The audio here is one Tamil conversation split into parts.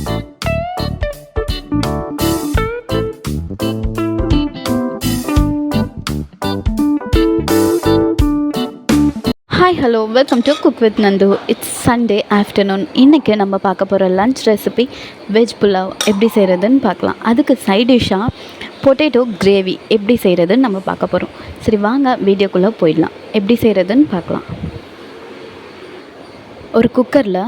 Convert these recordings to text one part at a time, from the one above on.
Hi hello welcome to cook with Nandu. It's Sunday afternoon. இன்றைக்கி நம்ம பார்க்க போகிற லன்ச் ரெசிபி வெஜ் புலாவ் எப்படி செய்கிறதுன்னு பார்க்கலாம். அதுக்கு சைட் டிஷ்ஷாக பொட்டேட்டோ கிரேவி எப்படி செய்கிறதுன்னு நம்ம பார்க்க போகிறோம். சரி வாங்க வீடியோக்குள்ளே போயிடலாம். எப்படி செய்கிறதுன்னு பார்க்கலாம். ஒரு குக்கரில்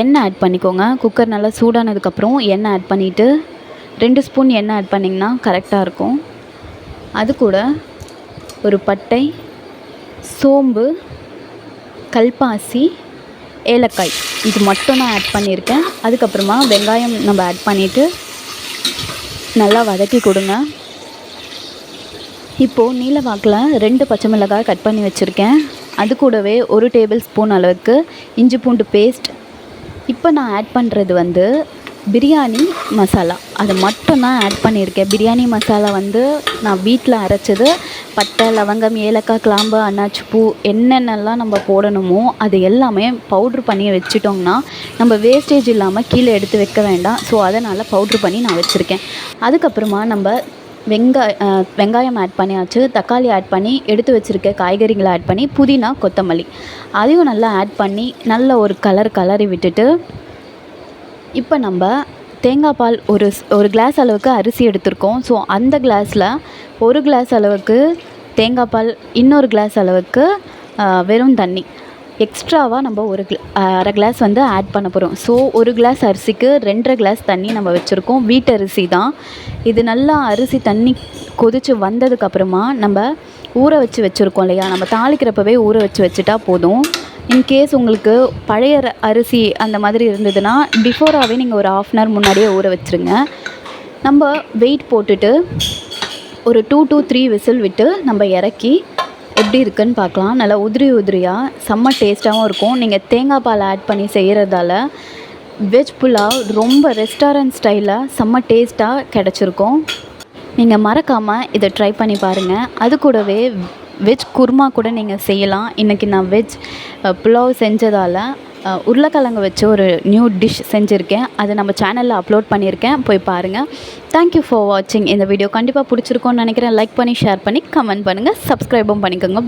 எண்ணெய் ஆட் பண்ணிக்கோங்க. குக்கர் நல்லா சூடானதுக்கப்புறம் எண்ணெய் ஆட் பண்ணிவிட்டு 2 ஸ்பூன் எண்ணெய் ஆட் பண்ணிங்கன்னா கரெக்டாக இருக்கும். அது கூட ஒரு பட்டை, சோம்பு, கல்பாசி, ஏலக்காய் இது மட்டும் நான் ஆட் பண்ணியிருக்கேன். அதுக்கப்புறமா வெங்காயம் நம்ம ஆட் பண்ணிவிட்டு நல்லா வதக்கி கொடுங்க. இப்போது நீல வாக்கில் 2 பச்சை மிளகாய் கட் பண்ணி வச்சுருக்கேன். அது கூடவே 1 டேபிள் ஸ்பூன் அளவுக்கு இஞ்சி பூண்டு பேஸ்ட். இப்போ நான் ஆட் பண்ணுறது பிரியாணி மசாலா, அதை மட்டும் தான் ஆட் பண்ணியிருக்கேன். பிரியாணி மசாலா நான் வீட்டில் அரைச்சது. பட்டை, லவங்கம், ஏலக்காய், கிராம்பு, அன்னாச்சி பூ என்னென்னலாம் நம்ம போடணுமோ அது எல்லாமே பவுட்ரு பண்ணி வச்சுட்டோம்னா நம்ம வேஸ்டேஜ் இல்லாமல் கீழே எடுத்து வைக்க வேண்டாம். ஸோ அதனால் பவுட்ரு பண்ணி நான் வச்சுருக்கேன். அதுக்கப்புறமா நம்ம வெங்காயம் ஆட் பண்ணியாச்சு. தக்காளி ஆட் பண்ணி எடுத்து வச்சுருக்க காய்கறிகளை ஆட் பண்ணி புதினா, கொத்தமல்லி அதையும் நல்லா ஆட் பண்ணி நல்ல ஒரு கலரி விட்டுட்டு இப்போ நம்ம தேங்காய் பால் ஒரு கிளாஸ் அளவுக்கு அரிசி எடுத்திருக்கோம். ஸோ அந்த கிளாஸில் 1 கிளாஸ் அளவுக்கு தேங்காய் பால், இன்னொரு கிளாஸ் அளவுக்கு வெறும் தண்ணி எக்ஸ்ட்ராவாக நம்ம அரை கிளாஸ் ஆட் பண்ண போகிறோம். ஸோ 1 கிளாஸ் அரிசிக்கு 2.5 கிளாஸ் தண்ணி நம்ம வச்சுருக்கோம். வீட்டரிசி தான் இது. நல்லா அரிசி தண்ணி கொதித்து வந்ததுக்கப்புறமா நம்ம ஊற வச்சுருக்கோம் இல்லையா, நம்ம தாளிக்கிறப்பவே ஊற வச்சுட்டா போதும். இன்கேஸ் உங்களுக்கு பழைய அரிசி அந்த மாதிரி இருந்ததுன்னா பிஃபோராகவே நீங்கள் ஒரு 1/2 hour முன்னாடியே ஊற வச்சுருங்க. நம்ம வெயிட் போட்டுட்டு ஒரு 2 to 3 விசில் விட்டு நம்ம இறக்கி எப்படி இருக்குன்னு பார்க்கலாம். நல்லா உதிரியாக செம்ம டேஸ்ட்டாகவும் இருக்கும். நீங்கள் தேங்காய் பால் ஆட் பண்ணி செய்கிறதால வெஜ் புலாவ் ரொம்ப ரெஸ்டாரண்ட் ஸ்டைலில் செம்ம டேஸ்ட்டாக கிடச்சிருக்கும். நீங்கள் மறக்காமல் இதை ட்ரை பண்ணி பாருங்கள். அது கூடவே வெஜ் குருமா கூட நீங்கள் செய்யலாம். இன்றைக்கி நான் வெஜ் புலாவ் செஞ்சதால் உருளைக்கிழங்கு வச்சு ஒரு நியூ டிஷ் செஞ்சுருக்கேன். அதை நம்ம சேனலில் அப்லோட் பண்ணியிருக்கேன், போய் பாருங்கள். தேங்க்யூ ஃபார் வாட்சிங். இந்த வீடியோ கண்டிப்பாக பிடிச்சிருக்கோன்னு நினைக்கிறேன். லைக் பண்ணி, ஷேர் பண்ணி, கமெண்ட் பண்ணுங்கள், சப்ஸ்கிரைபும் பண்ணிக்கோங்க.